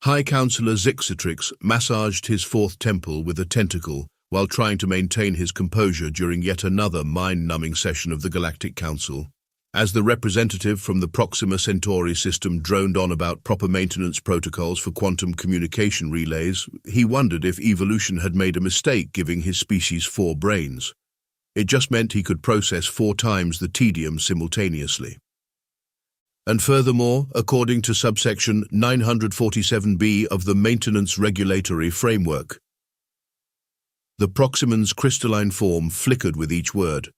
High Councillor Zixatrix massaged his fourth temple with a tentacle while trying to maintain his composure during yet another mind-numbing session of the Galactic Council. As the representative from the Proxima Centauri system droned on about proper maintenance protocols for quantum communication relays, he wondered if evolution had made a mistake giving his species 4 brains. It just meant he could process 4 times the tedium simultaneously. And furthermore, according to subsection 947b of the Maintenance Regulatory Framework, the Proximan's crystalline form flickered with each word,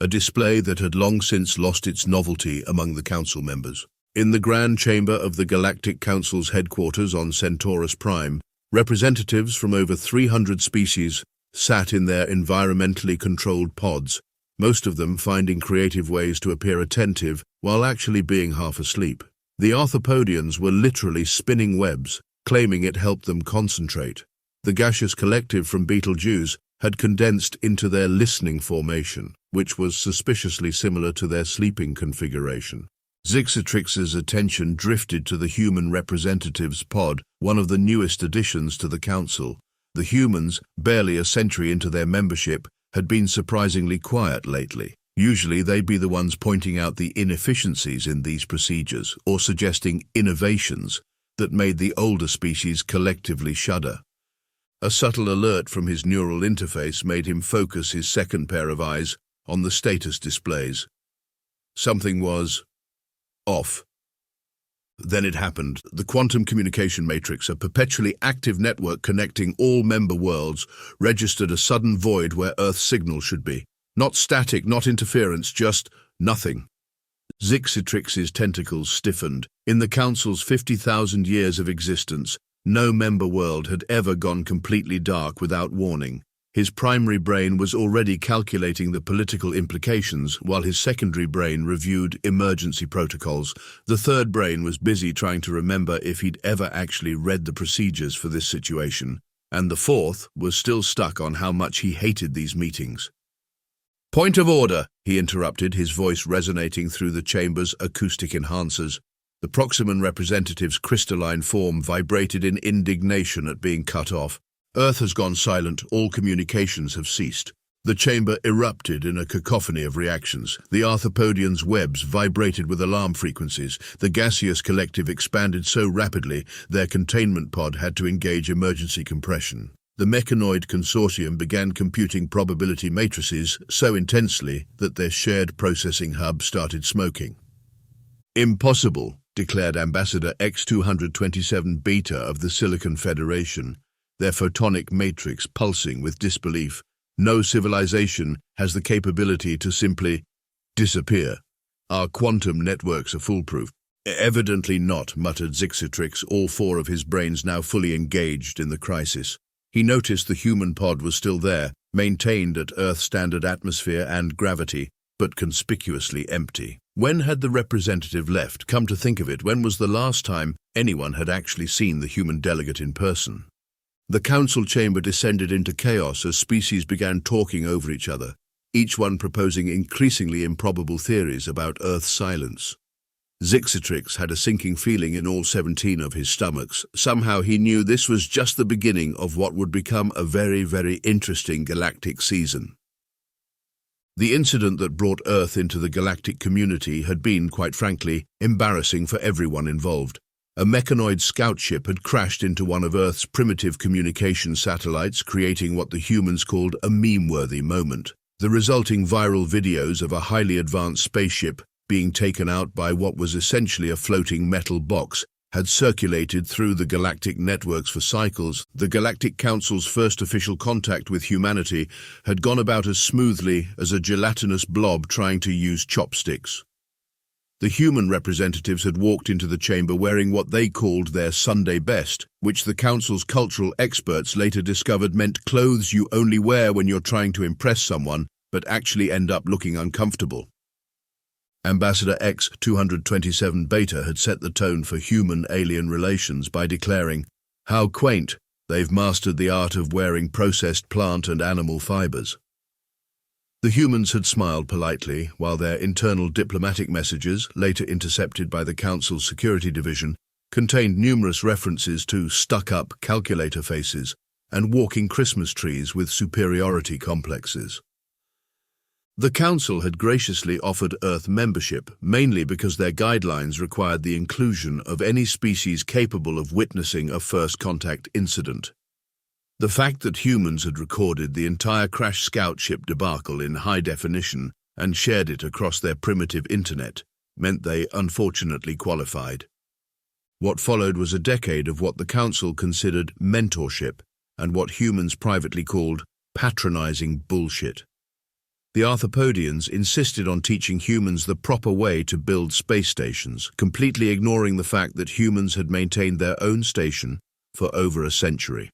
a display that had long since lost its novelty among the council members. In the grand chamber of the Galactic Council's headquarters on Centaurus Prime, representatives from over 300 species sat in their environmentally controlled pods, most of them finding creative ways to appear attentive while actually being half asleep. The Arthropodians were literally spinning webs, claiming it helped them concentrate. The gaseous collective from Betelgeuse had condensed into their listening formation, which was suspiciously similar to their sleeping configuration. Zixatrix's attention drifted to the human representatives' pod, one of the newest additions to the council. The humans, barely a century into their membership, had been surprisingly quiet lately. Usually they'd be the ones pointing out the inefficiencies in these procedures or suggesting innovations that made the older species collectively shudder. A subtle alert from his neural interface made him focus his second pair of eyes on the status displays. Something was off. Then it happened. The quantum communication matrix, a perpetually active network connecting all member worlds, registered a sudden void where Earth's signal should be. Not static, not interference, just nothing. Zixatrix's tentacles stiffened. In the Council's 50,000 years of existence, no member world had ever gone completely dark without warning. His primary brain was already calculating the political implications, while his secondary brain reviewed emergency protocols. The third brain was busy trying to remember if he'd ever actually read the procedures for this situation, and the fourth was still stuck on how much he hated these meetings. "Point of order," he interrupted, his voice resonating through the chamber's acoustic enhancers. The Proximan representative's crystalline form vibrated in indignation at being cut off. Earth has gone silent, all communications have ceased. The chamber erupted in a cacophony of reactions. The Arthropodians' webs vibrated with alarm frequencies. The gaseous collective expanded so rapidly, their containment pod had to engage emergency compression. The mechanoid consortium began computing probability matrices so intensely that their shared processing hub started smoking. "Impossible," declared Ambassador X-227 Beta of the Silicon Federation, their photonic matrix pulsing with disbelief. "No civilization has the capability to simply disappear. Our quantum networks are foolproof." "Evidently not," muttered Zixatrix, all 4 of his brains now fully engaged in the crisis. He noticed the human pod was still there, maintained at Earth-standard atmosphere and gravity, but conspicuously empty. When had the representative left? Come to think of it, when was the last time anyone had actually seen the human delegate in person? The council chamber descended into chaos as species began talking over each other, each one proposing increasingly improbable theories about Earth's silence. Zixatrix had a sinking feeling in all 17 of his stomachs. Somehow he knew this was just the beginning of what would become a very, very interesting galactic season. The incident that brought Earth into the galactic community had been, quite frankly, embarrassing for everyone involved. A mechanoid scout ship had crashed into one of Earth's primitive communication satellites, creating what the humans called a meme-worthy moment. The resulting viral videos of a highly advanced spaceship being taken out by what was essentially a floating metal box had circulated through the galactic networks for cycles. The Galactic Council's first official contact with humanity had gone about as smoothly as a gelatinous blob trying to use chopsticks. The human representatives had walked into the chamber wearing what they called their Sunday best, which the Council's cultural experts later discovered meant clothes you only wear when you're trying to impress someone, but actually end up looking uncomfortable. Ambassador X-227 Beta had set the tone for human-alien relations by declaring, "How quaint, they've mastered the art of wearing processed plant and animal fibers." The humans had smiled politely, while their internal diplomatic messages, later intercepted by the Council's Security Division, contained numerous references to stuck-up calculator faces and walking Christmas trees with superiority complexes. The Council had graciously offered Earth membership, mainly because their guidelines required the inclusion of any species capable of witnessing a first-contact incident. The fact that humans had recorded the entire crash scout ship debacle in high definition and shared it across their primitive internet meant they unfortunately qualified. What followed was a decade of what the Council considered mentorship and what humans privately called patronizing bullshit. The Arthropodians insisted on teaching humans the proper way to build space stations, completely ignoring the fact that humans had maintained their own station for over a century.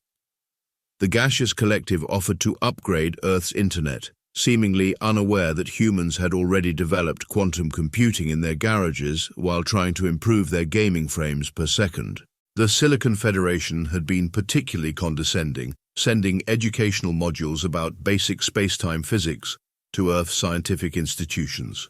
The gaseous collective offered to upgrade Earth's internet, seemingly unaware that humans had already developed quantum computing in their garages while trying to improve their gaming frames per second. The Silicon Federation had been particularly condescending, sending educational modules about basic space-time physics to Earth scientific institutions.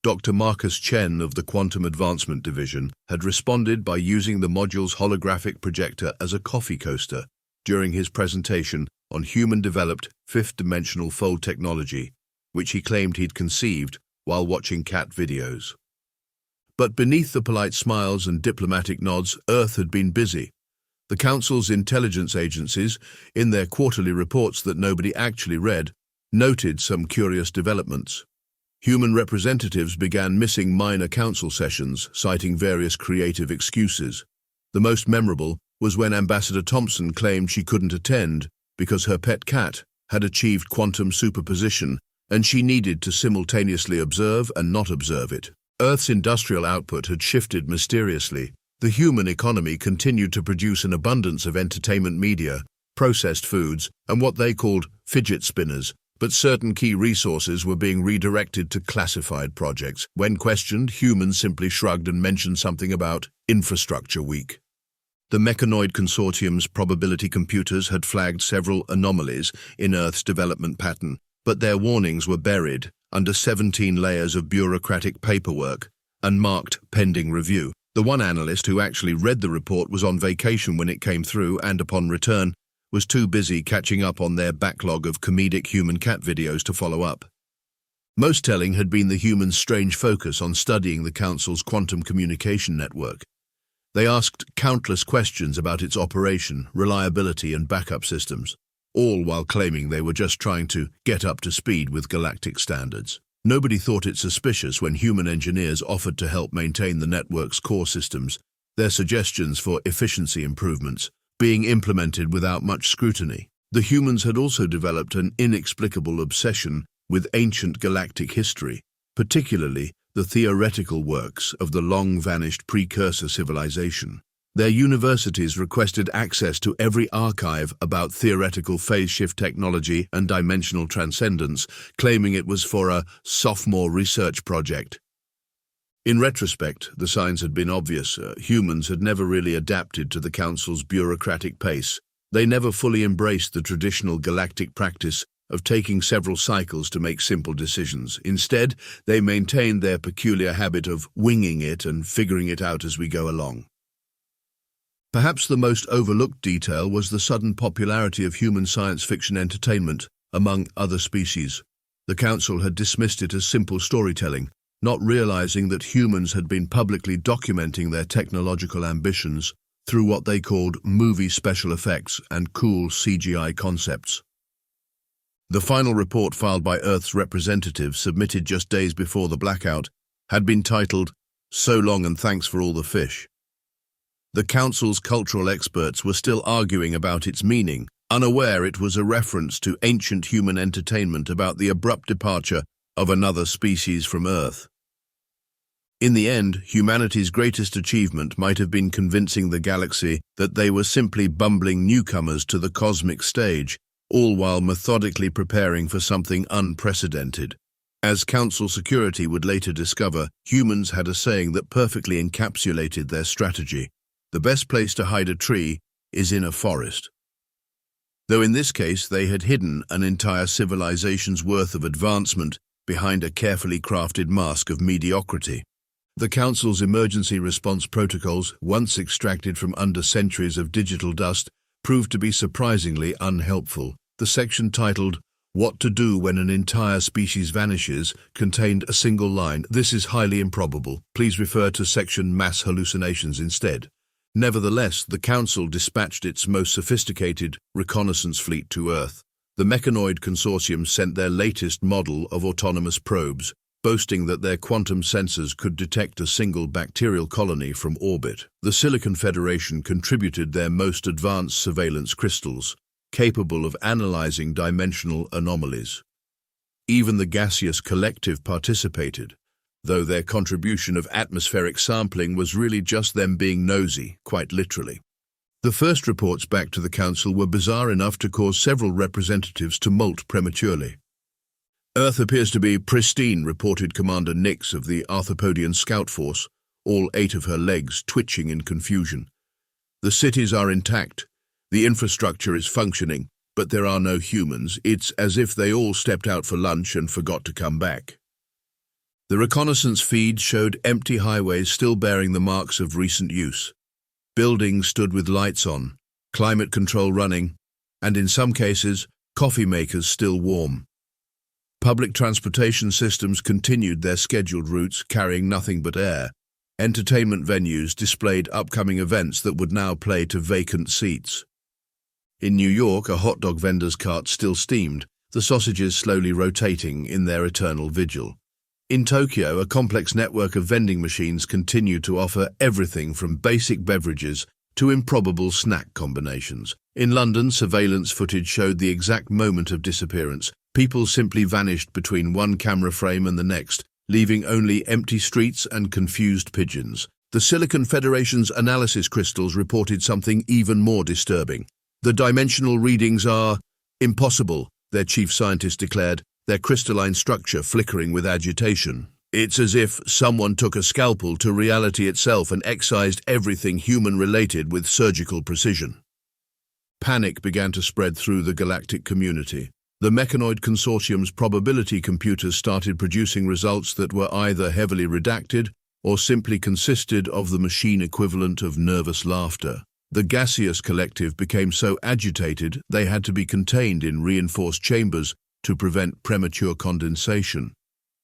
Dr. Marcus Chen of the Quantum Advancement Division had responded by using the module's holographic projector as a coffee coaster during his presentation on human-developed fifth-dimensional fold technology, which he claimed he'd conceived while watching cat videos. But beneath the polite smiles and diplomatic nods, Earth had been busy. The Council's intelligence agencies, in their quarterly reports that nobody actually read, noted some curious developments. Human representatives began missing minor council sessions, citing various creative excuses. The most memorable was when Ambassador Thompson claimed she couldn't attend because her pet cat had achieved quantum superposition and she needed to simultaneously observe and not observe it. Earth's industrial output had shifted mysteriously. The human economy continued to produce an abundance of entertainment media, processed foods, and what they called fidget spinners, but certain key resources were being redirected to classified projects. When questioned, humans simply shrugged and mentioned something about infrastructure weak. The Mechanoid Consortium's probability computers had flagged several anomalies in Earth's development pattern, but their warnings were buried under 17 layers of bureaucratic paperwork and marked pending review. The one analyst who actually read the report was on vacation when it came through and, upon return, was too busy catching up on their backlog of comedic human cat videos to follow up. Most telling had been the humans' strange focus on studying the Council's quantum communication network. They asked countless questions about its operation, reliability, and backup systems, all while claiming they were just trying to get up to speed with galactic standards. Nobody thought it suspicious when human engineers offered to help maintain the network's core systems, their suggestions for efficiency improvements being implemented without much scrutiny. The humans had also developed an inexplicable obsession with ancient galactic history, particularly the theoretical works of the long-vanished precursor civilization. Their universities requested access to every archive about theoretical phase-shift technology and dimensional transcendence, claiming it was for a sophomore research project. In retrospect, the signs had been obvious. Humans had never really adapted to the Council's bureaucratic pace. They never fully embraced the traditional galactic practice of taking several cycles to make simple decisions. Instead, they maintained their peculiar habit of winging it and figuring it out as we go along. Perhaps the most overlooked detail was the sudden popularity of human science fiction entertainment among other species. The Council had dismissed it as simple storytelling, not realizing that humans had been publicly documenting their technological ambitions through what they called movie special effects and cool CGI concepts. The final report filed by Earth's representative, submitted just days before the blackout, had been titled, "So long and thanks for all the fish." The Council's cultural experts were still arguing about its meaning, unaware it was a reference to ancient human entertainment about the abrupt departure of another species from Earth. In the end, humanity's greatest achievement might have been convincing the galaxy that they were simply bumbling newcomers to the cosmic stage, all while methodically preparing for something unprecedented. As Council security would later discover, humans had a saying that perfectly encapsulated their strategy: the best place to hide a tree is in a forest. Though in this case they had hidden an entire civilization's worth of advancement behind a carefully crafted mask of mediocrity. The Council's emergency response protocols, once extracted from under centuries of digital dust, proved to be surprisingly unhelpful. The section titled, "What to Do When an Entire Species Vanishes," contained a single line, "This is highly improbable. Please refer to section Mass Hallucinations instead." Nevertheless, the Council dispatched its most sophisticated reconnaissance fleet to Earth. The Mechanoid Consortium sent their latest model of autonomous probes, boasting that their quantum sensors could detect a single bacterial colony from orbit. The Silicon Federation contributed their most advanced surveillance crystals, capable of analyzing dimensional anomalies. Even the gaseous collective participated, though their contribution of atmospheric sampling was really just them being nosy, quite literally. The first reports back to the Council were bizarre enough to cause several representatives to molt prematurely. "Earth appears to be pristine," reported Commander Nix of the Arthropodian Scout Force, all 8 of her legs twitching in confusion. "The cities are intact. The infrastructure is functioning, but there are no humans. It's as if they all stepped out for lunch and forgot to come back." The reconnaissance feed showed empty highways still bearing the marks of recent use. Buildings stood with lights on, climate control running, and in some cases, coffee makers still warm. Public transportation systems continued their scheduled routes, carrying nothing but air. Entertainment venues displayed upcoming events that would now play to vacant seats. In New York, a hot dog vendor's cart still steamed, the sausages slowly rotating in their eternal vigil. In Tokyo, a complex network of vending machines continued to offer everything from basic beverages to improbable snack combinations. In London, surveillance footage showed the exact moment of disappearance. People simply vanished between one camera frame and the next, leaving only empty streets and confused pigeons. The Silicon Federation's analysis crystals reported something even more disturbing. "The dimensional readings are impossible," their chief scientist declared, their crystalline structure flickering with agitation. "It's as if someone took a scalpel to reality itself and excised everything human-related with surgical precision." Panic began to spread through the galactic community. The Mechanoid Consortium's probability computers started producing results that were either heavily redacted or simply consisted of the machine equivalent of nervous laughter. The gaseous collective became so agitated they had to be contained in reinforced chambers to prevent premature condensation.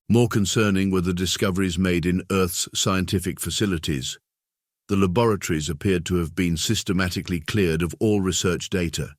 More concerning were the discoveries made in Earth's scientific facilities. The laboratories appeared to have been systematically cleared of all research data.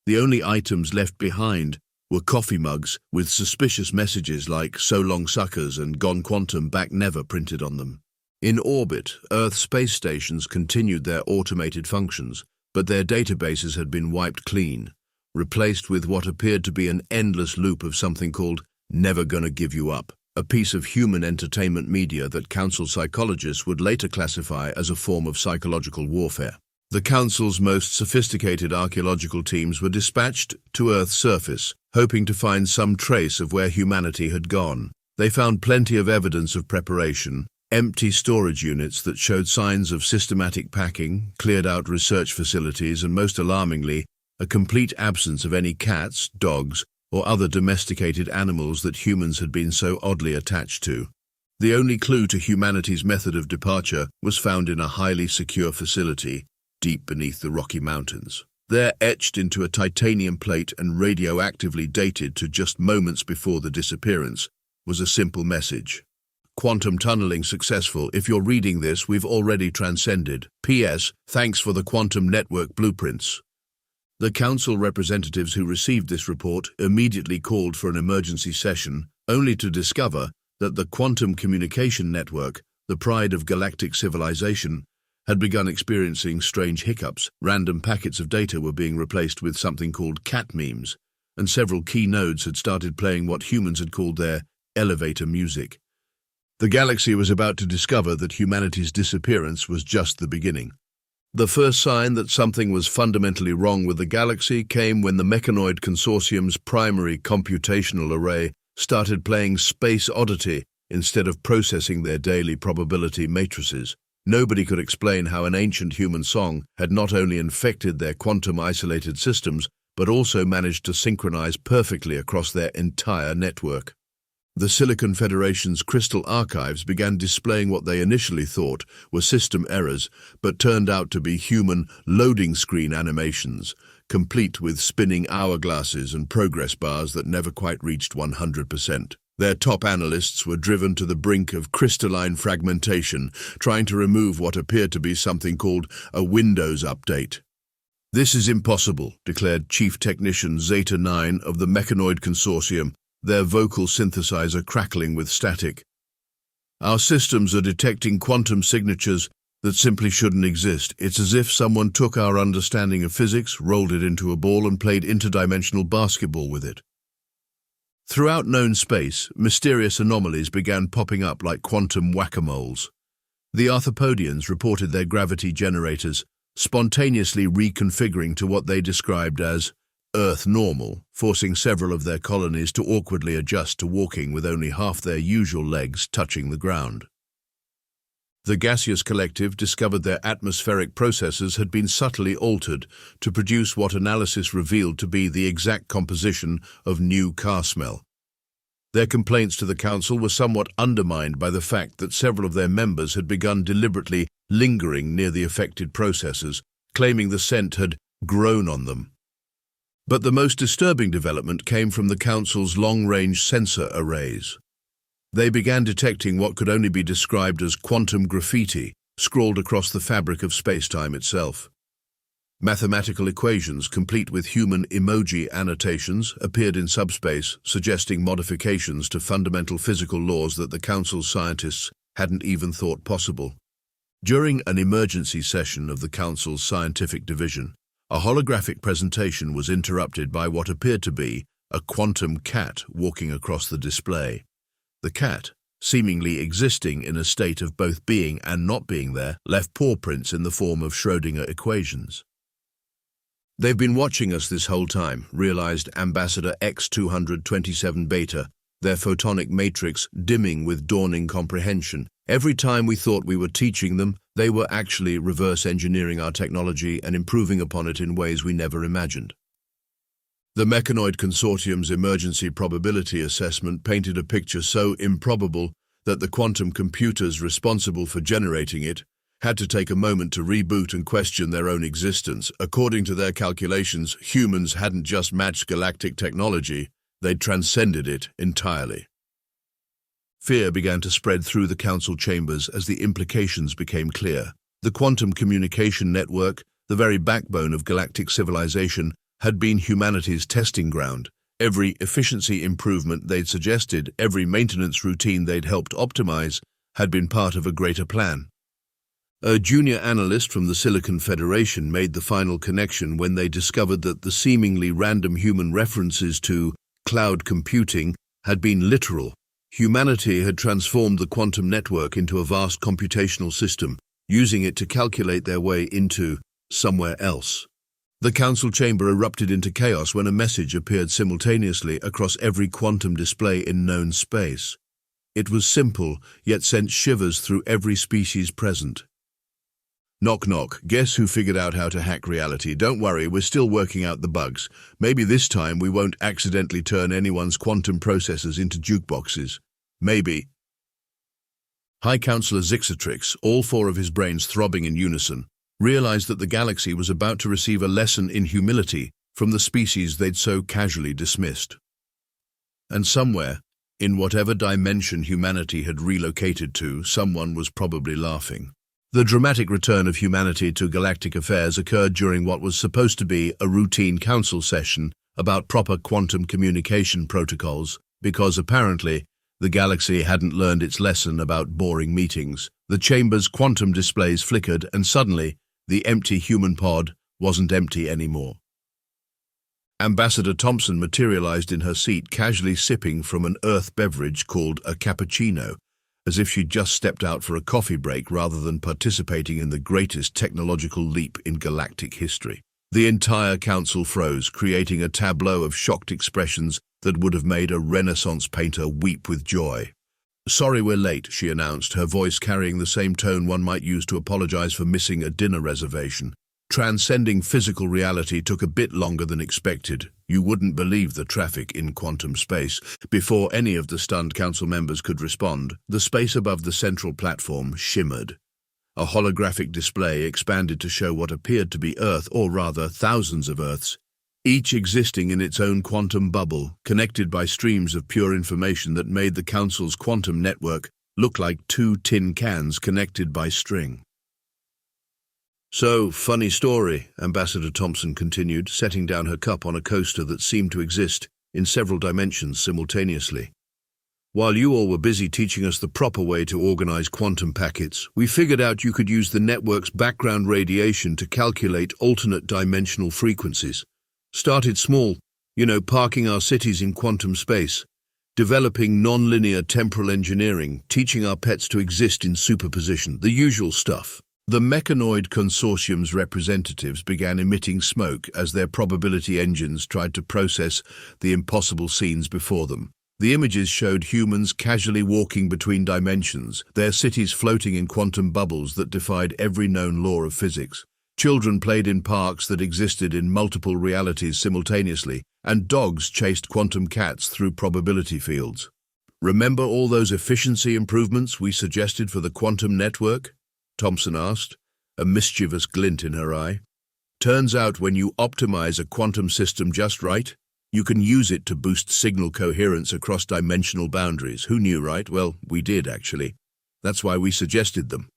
The only items left behind were coffee mugs with suspicious messages like "So long suckers" and "Gone quantum, back never" printed on them. In orbit, Earth space stations continued their automated functions, but their databases had been wiped clean, replaced with what appeared to be an endless loop of something called "Never Gonna Give You Up," a piece of human entertainment media that Council psychologists would later classify as a form of psychological warfare. The Council's most sophisticated archaeological teams were dispatched to Earth's surface, hoping to find some trace of where humanity had gone. They found plenty of evidence of preparation, empty storage units that showed signs of systematic packing, cleared out research facilities, and most alarmingly, a complete absence of any cats, dogs, or other domesticated animals that humans had been so oddly attached to. The only clue to humanity's method of departure was found in a highly secure facility, deep beneath the Rocky Mountains. There, etched into a titanium plate and radioactively dated to just moments before the disappearance, was a simple message. "Quantum tunneling successful. If you're reading this, we've already transcended. P.S. Thanks for the quantum network blueprints." The Council representatives who received this report immediately called for an emergency session, only to discover that the quantum communication network, the pride of galactic civilization, had begun experiencing strange hiccups. Random packets of data were being replaced with something called cat memes, and several key nodes had started playing what humans had called their elevator music. The galaxy was about to discover that humanity's disappearance was just the beginning. The first sign that something was fundamentally wrong with the galaxy came when the Mechanoid Consortium's primary computational array started playing Space Oddity instead of processing their daily probability matrices. Nobody could explain how an ancient human song had not only infected their quantum-isolated systems, but also managed to synchronize perfectly across their entire network. The Silicon Federation's crystal archives began displaying what they initially thought were system errors, but turned out to be human loading screen animations, complete with spinning hourglasses and progress bars that never quite reached 100%. Their top analysts were driven to the brink of crystalline fragmentation, trying to remove what appeared to be something called a Windows update. "This is impossible," declared Chief Technician Zeta 9 of the Mechanoid Consortium, their vocal synthesizer crackling with static. "Our systems are detecting quantum signatures that simply shouldn't exist. It's as if someone took our understanding of physics, rolled it into a ball, and played interdimensional basketball with it." Throughout known space, mysterious anomalies began popping up like quantum whack-a-moles. The Arthropodians reported their gravity generators spontaneously reconfiguring to what they described as Earth normal, forcing several of their colonies to awkwardly adjust to walking with only half their usual legs touching the ground. The gaseous collective discovered their atmospheric processes had been subtly altered to produce what analysis revealed to be the exact composition of new car smell. Their complaints to the Council were somewhat undermined by the fact that several of their members had begun deliberately lingering near the affected processes, claiming the scent had grown on them. But the most disturbing development came from the Council's long-range sensor arrays. They began detecting what could only be described as quantum graffiti scrawled across the fabric of space-time itself. Mathematical equations, complete with human emoji annotations, appeared in subspace, suggesting modifications to fundamental physical laws that the Council's scientists hadn't even thought possible. During an emergency session of the Council's scientific division, a holographic presentation was interrupted by what appeared to be a quantum cat walking across the display. The cat, seemingly existing in a state of both being and not being there, left paw prints in the form of Schrödinger equations. "They've been watching us this whole time," realized Ambassador X-227 Beta, their photonic matrix dimming with dawning comprehension. "Every time we thought we were teaching them, they were actually reverse engineering our technology and improving upon it in ways we never imagined." The Mechanoid Consortium's emergency probability assessment painted a picture so improbable that the quantum computers responsible for generating it had to take a moment to reboot and question their own existence. According to their calculations, humans hadn't just matched galactic technology, they'd transcended it entirely. Fear began to spread through the Council chambers as the implications became clear. The quantum communication network, the very backbone of galactic civilization, had been humanity's testing ground. Every efficiency improvement they'd suggested, every maintenance routine they'd helped optimize, had been part of a greater plan. A junior analyst from the Silicon Federation made the final connection when they discovered that the seemingly random human references to cloud computing had been literal. Humanity had transformed the quantum network into a vast computational system, using it to calculate their way into somewhere else. The Council chamber erupted into chaos when a message appeared simultaneously across every quantum display in known space. It was simple, yet sent shivers through every species present. "Knock knock, guess who figured out how to hack reality? Don't worry, we're still working out the bugs. Maybe this time we won't accidentally turn anyone's quantum processors into jukeboxes. Maybe." High Councillor Zixatrix, all four of his brains throbbing in unison, realized that the galaxy was about to receive a lesson in humility from the species they'd so casually dismissed. And somewhere, in whatever dimension humanity had relocated to, someone was probably laughing. The dramatic return of humanity to galactic affairs occurred during what was supposed to be a routine council session about proper quantum communication protocols, because apparently the galaxy hadn't learned its lesson about boring meetings. The chamber's quantum displays flickered, and suddenly the empty human pod wasn't empty anymore. Ambassador Thompson materialized in her seat, casually sipping from an earth beverage called a cappuccino, as if she'd just stepped out for a coffee break rather than participating in the greatest technological leap in galactic history. The entire council froze, creating a tableau of shocked expressions that would have made a Renaissance painter weep with joy. "Sorry we're late," she announced, her voice carrying the same tone one might use to apologize for missing a dinner reservation. Transcending physical reality took a bit longer than expected. You wouldn't believe the traffic in quantum space. Before any of the stunned council members could respond, the space above the central platform shimmered. A holographic display expanded to show what appeared to be Earth, or rather thousands of Earths, each existing in its own quantum bubble, connected by streams of pure information that made the council's quantum network look like two tin cans connected by string. "So, funny story," Ambassador Thompson continued, setting down her cup on a coaster that seemed to exist in several dimensions simultaneously. "While you all were busy teaching us the proper way to organize quantum packets, we figured out you could use the network's background radiation to calculate alternate dimensional frequencies. Started small, parking our cities in quantum space, developing non-linear temporal engineering, teaching our pets to exist in superposition, the usual stuff." The Mechanoid Consortium's representatives began emitting smoke as their probability engines tried to process the impossible scenes before them. The images showed humans casually walking between dimensions, their cities floating in quantum bubbles that defied every known law of physics. Children played in parks that existed in multiple realities simultaneously, and dogs chased quantum cats through probability fields. "Remember all those efficiency improvements we suggested for the quantum network?" Thompson asked, a mischievous glint in her eye. "Turns out when you optimize a quantum system just right, you can use it to boost signal coherence across dimensional boundaries. Who knew, right? Well, we did, actually. That's why we suggested them."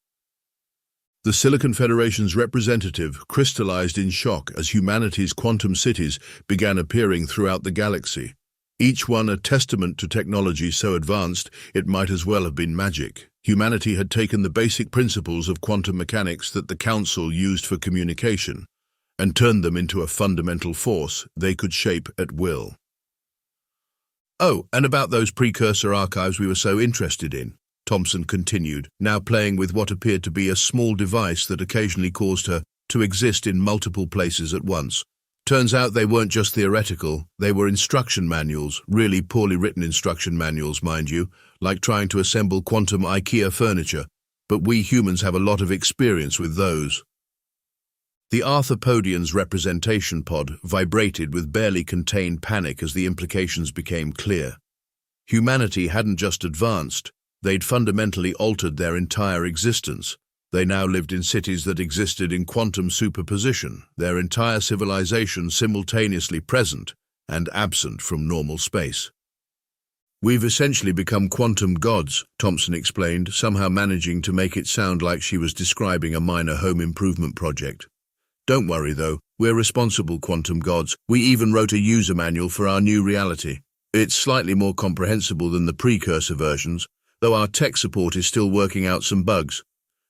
The Silicon Federation's representative crystallized in shock as humanity's quantum cities began appearing throughout the galaxy, each one a testament to technology so advanced it might as well have been magic. Humanity had taken the basic principles of quantum mechanics that the Council used for communication and turned them into a fundamental force they could shape at will. "Oh, and about those precursor archives we were so interested in," Thompson continued, now playing with what appeared to be a small device that occasionally caused her to exist in multiple places at once. "Turns out they weren't just theoretical, they were instruction manuals, really poorly written instruction manuals, mind you, like trying to assemble quantum IKEA furniture, but we humans have a lot of experience with those." The Arthropodian's representation pod vibrated with barely contained panic as the implications became clear. Humanity hadn't just advanced, they'd fundamentally altered their entire existence. They now lived in cities that existed in quantum superposition, their entire civilization simultaneously present and absent from normal space. "We've essentially become quantum gods," Thompson explained, somehow managing to make it sound like she was describing a minor home improvement project. "Don't worry, though, we're responsible quantum gods. We even wrote a user manual for our new reality. It's slightly more comprehensible than the precursor versions, though our tech support is still working out some bugs.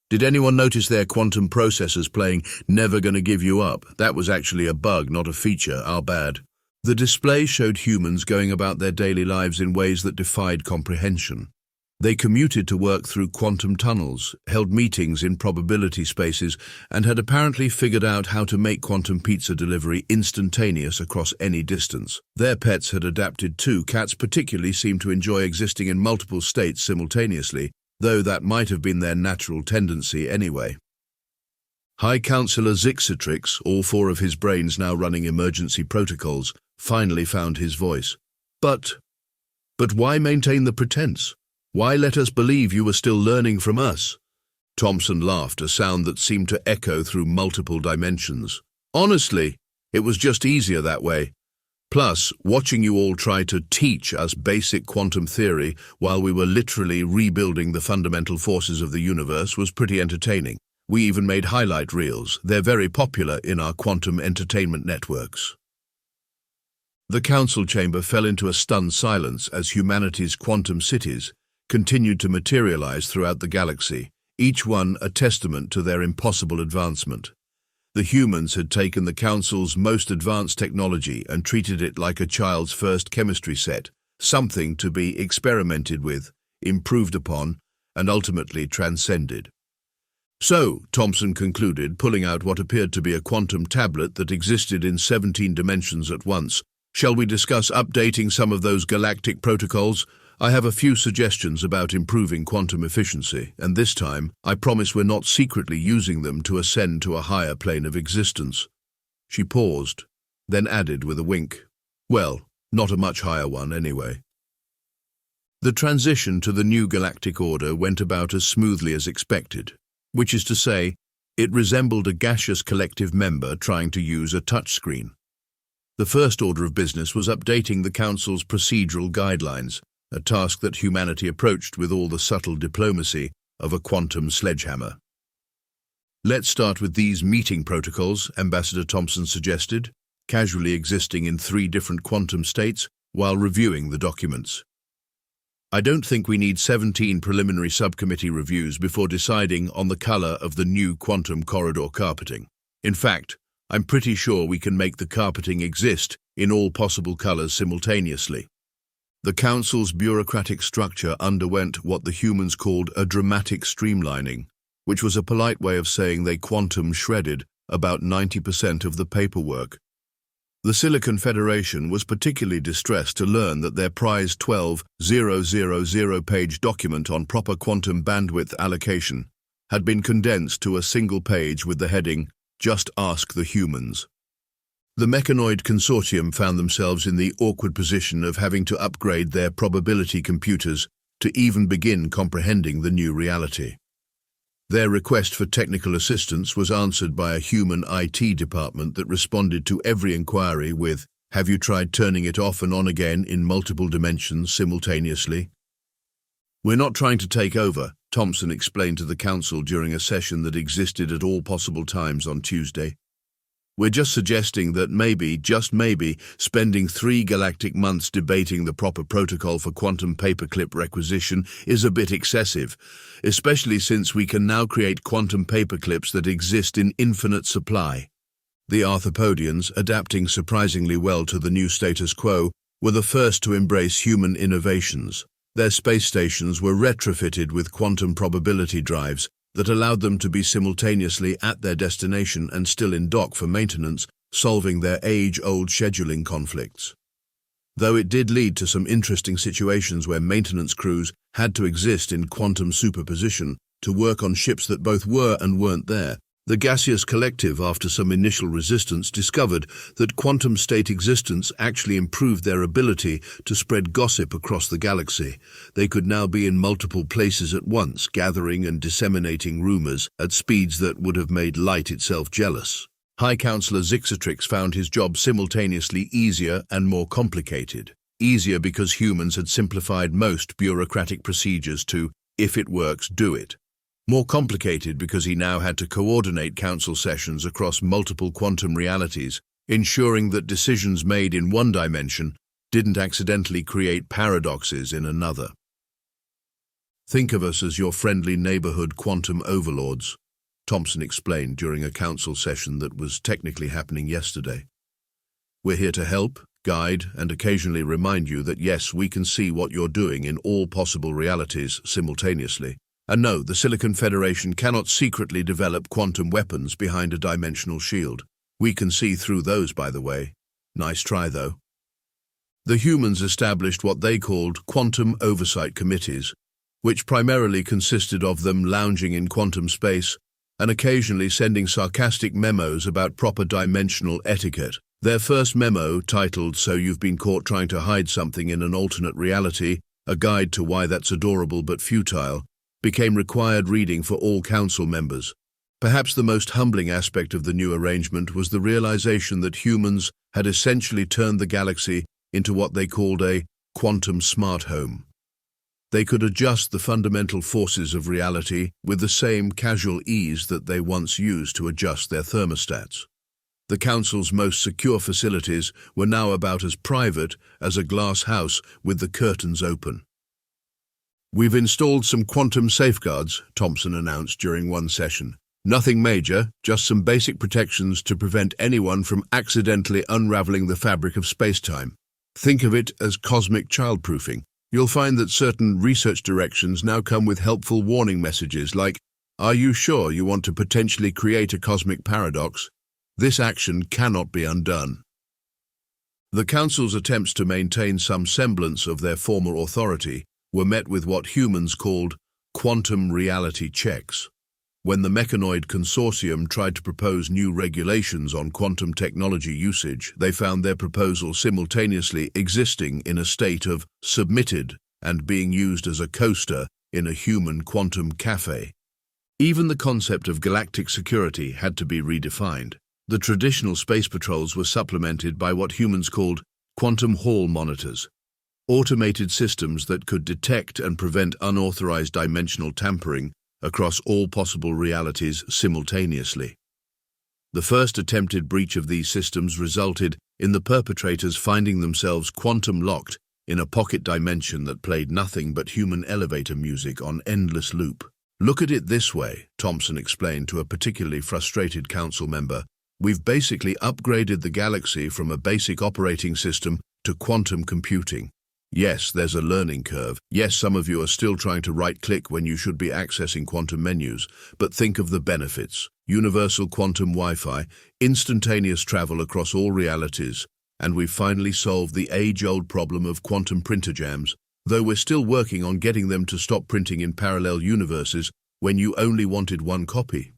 Did anyone notice their quantum processors playing Never Gonna Give You Up? That was actually a bug, not a feature, our bad." The display showed humans going about their daily lives in ways that defied comprehension. They commuted to work through quantum tunnels, held meetings in probability spaces, and had apparently figured out how to make quantum pizza delivery instantaneous across any distance. Their pets had adapted too. Cats particularly seemed to enjoy existing in multiple states simultaneously, though that might have been their natural tendency anyway. High Councillor Zixitrix, all four of his brains now running emergency protocols, finally found his voice. But why maintain the pretense? Why let us believe you were still learning from us?" Thompson laughed, a sound that seemed to echo through multiple dimensions. "Honestly, it was just easier that way. Plus, watching you all try to teach us basic quantum theory while we were literally rebuilding the fundamental forces of the universe was pretty entertaining. We even made highlight reels. They're very popular in our quantum entertainment networks." The council chamber fell into a stunned silence as humanity's quantum cities continued to materialize throughout the galaxy, each one a testament to their impossible advancement. The humans had taken the Council's most advanced technology and treated it like a child's first chemistry set, something to be experimented with, improved upon, and ultimately transcended. "So," Thompson concluded, pulling out what appeared to be a quantum tablet that existed in 17 dimensions at once, "shall we discuss updating some of those galactic protocols? I have a few suggestions about improving quantum efficiency, and this time, I promise we're not secretly using them to ascend to a higher plane of existence." She paused, then added with a wink, "Well, not a much higher one anyway." The transition to the new galactic order went about as smoothly as expected, which is to say, it resembled a gaseous collective member trying to use a touchscreen. The first order of business was updating the Council's procedural guidelines, a task that humanity approached with all the subtle diplomacy of a quantum sledgehammer. "Let's start with these meeting protocols," Ambassador Thompson suggested, casually existing in 3 different quantum states while reviewing the documents. "I don't think we need 17 preliminary subcommittee reviews before deciding on the color of the new quantum corridor carpeting. In fact, I'm pretty sure we can make the carpeting exist in all possible colors simultaneously." The Council's bureaucratic structure underwent what the humans called a dramatic streamlining, which was a polite way of saying they quantum shredded about 90% of the paperwork. The Silicon Federation was particularly distressed to learn that their prized 12,000-page document on proper quantum bandwidth allocation had been condensed to a single page with the heading, "Just Ask the Humans." The Mechanoid Consortium found themselves in the awkward position of having to upgrade their probability computers to even begin comprehending the new reality. Their request for technical assistance was answered by a human IT department that responded to every inquiry with, "Have you tried turning it off and on again in multiple dimensions simultaneously?" "We're not trying to take over," Thompson explained to the Council during a session that existed at all possible times on Tuesday. "We're just suggesting that maybe, just maybe, spending 3 galactic months debating the proper protocol for quantum paperclip requisition is a bit excessive, especially since we can now create quantum paperclips that exist in infinite supply." The Arthropodians, adapting surprisingly well to the new status quo, were the first to embrace human innovations. Their space stations were retrofitted with quantum probability drives that allowed them to be simultaneously at their destination and still in dock for maintenance, solving their age-old scheduling conflicts. Though it did lead to some interesting situations where maintenance crews had to exist in quantum superposition to work on ships that both were and weren't there, the gaseous collective, after some initial resistance, discovered that quantum state existence actually improved their ability to spread gossip across the galaxy. They could now be in multiple places at once, gathering and disseminating rumors at speeds that would have made light itself jealous. High Counselor Zixatrix found his job simultaneously easier and more complicated. Easier because humans had simplified most bureaucratic procedures to, if it works, do it. More complicated because he now had to coordinate council sessions across multiple quantum realities, ensuring that decisions made in one dimension didn't accidentally create paradoxes in another. "Think of us as your friendly neighborhood quantum overlords," Thompson explained during a council session that was technically happening yesterday. "We're here to help, guide, and occasionally remind you that yes, we can see what you're doing in all possible realities simultaneously. And no, the Silicon Federation cannot secretly develop quantum weapons behind a dimensional shield. We can see through those, by the way. Nice try, though." The humans established what they called quantum oversight committees, which primarily consisted of them lounging in quantum space and occasionally sending sarcastic memos about proper dimensional etiquette. Their first memo, titled "So You've Been Caught Trying to Hide Something in an Alternate Reality, a Guide to Why That's Adorable but Futile," became required reading for all council members. Perhaps the most humbling aspect of the new arrangement was the realization that humans had essentially turned the galaxy into what they called a quantum smart home. They could adjust the fundamental forces of reality with the same casual ease that they once used to adjust their thermostats. The council's most secure facilities were now about as private as a glass house with the curtains open. "We've installed some quantum safeguards," Thompson announced during one session. "Nothing major, just some basic protections to prevent anyone from accidentally unraveling the fabric of space-time. Think of it as cosmic childproofing. You'll find that certain research directions now come with helpful warning messages like, 'Are you sure you want to potentially create a cosmic paradox? This action cannot be undone.'" The Council's attempts to maintain some semblance of their former authority were met with what humans called quantum reality checks. When the Mechanoid Consortium tried to propose new regulations on quantum technology usage, they found their proposal simultaneously existing in a state of submitted and being used as a coaster in a human quantum cafe. Even the concept of galactic security had to be redefined. The traditional space patrols were supplemented by what humans called quantum hall monitors, automated systems that could detect and prevent unauthorized dimensional tampering across all possible realities simultaneously. The first attempted breach of these systems resulted in the perpetrators finding themselves quantum-locked in a pocket dimension that played nothing but human elevator music on endless loop. "Look at it this way," Thompson explained to a particularly frustrated council member. "We've basically upgraded the galaxy from a basic operating system to quantum computing. Yes, there's a learning curve. Yes, some of you are still trying to right-click when you should be accessing quantum menus, but think of the benefits. Universal quantum Wi-Fi, instantaneous travel across all realities, and we've finally solved the age-old problem of quantum printer jams, though we're still working on getting them to stop printing in parallel universes when you only wanted one copy."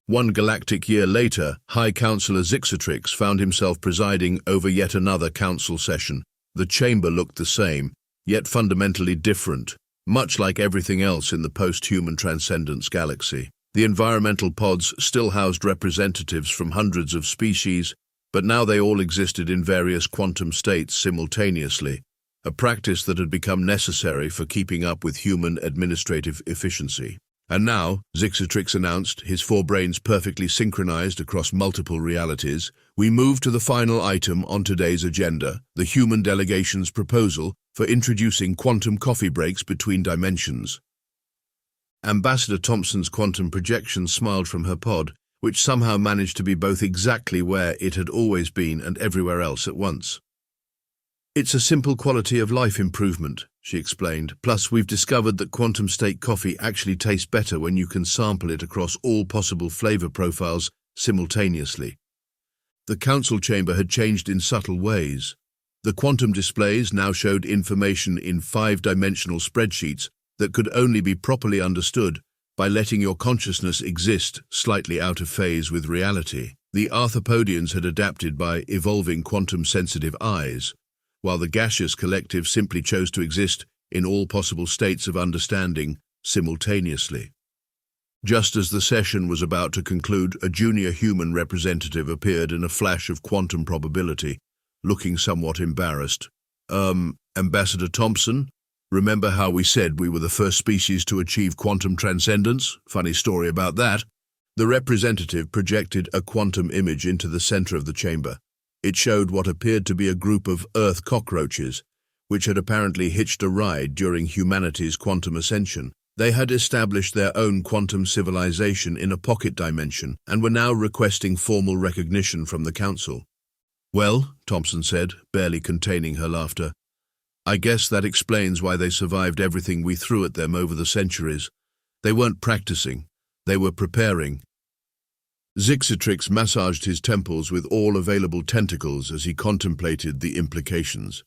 One galactic year later, High Councillor Zixatrix found himself presiding over yet another council session. The chamber looked the same, yet fundamentally different, much like everything else in the post-human transcendence galaxy. The environmental pods still housed representatives from hundreds of species, but now they all existed in various quantum states simultaneously, a practice that had become necessary for keeping up with human administrative efficiency. And now, Zixatrix announced, his four brains perfectly synchronized across multiple realities, we move to the final item on today's agenda, the human delegation's proposal for introducing quantum coffee breaks between dimensions. Ambassador Thompson's quantum projection smiled from her pod, which somehow managed to be both exactly where it had always been and everywhere else at once. "It's a simple quality of life improvement," she explained. "Plus, we've discovered that quantum state coffee actually tastes better when you can sample it across all possible flavor profiles simultaneously." The council chamber had changed in subtle ways. The quantum displays now showed information in 5-dimensional spreadsheets that could only be properly understood by letting your consciousness exist slightly out of phase with reality. The Arthropodians had adapted by evolving quantum-sensitive eyes, while the gaseous collective simply chose to exist in all possible states of understanding simultaneously. Just as the session was about to conclude, a junior human representative appeared in a flash of quantum probability, looking somewhat embarrassed. Ambassador Thompson, remember how we said we were the first species to achieve quantum transcendence? Funny story about that." The representative projected a quantum image into the center of the chamber. It showed what appeared to be a group of Earth cockroaches, which had apparently hitched a ride during humanity's quantum ascension. They had established their own quantum civilization in a pocket dimension and were now requesting formal recognition from the Council. "Well," Thompson said, barely containing her laughter, "I guess that explains why they survived everything we threw at them over the centuries. They weren't practicing, they were preparing." Zixatrix massaged his temples with all available tentacles as he contemplated the implications.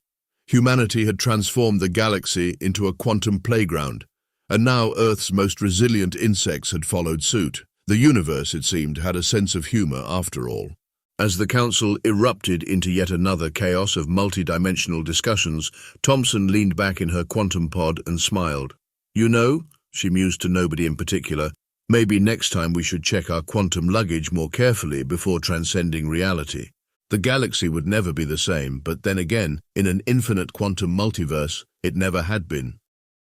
Humanity had transformed the galaxy into a quantum playground, and now Earth's most resilient insects had followed suit. The universe, it seemed, had a sense of humor after all. As the Council erupted into yet another chaos of multi-dimensional discussions, Thompson leaned back in her quantum pod and smiled. "You know," she mused to nobody in particular, "maybe next time we should check our quantum luggage more carefully before transcending reality. The galaxy would never be the same, but then again, in an infinite quantum multiverse, it never had been."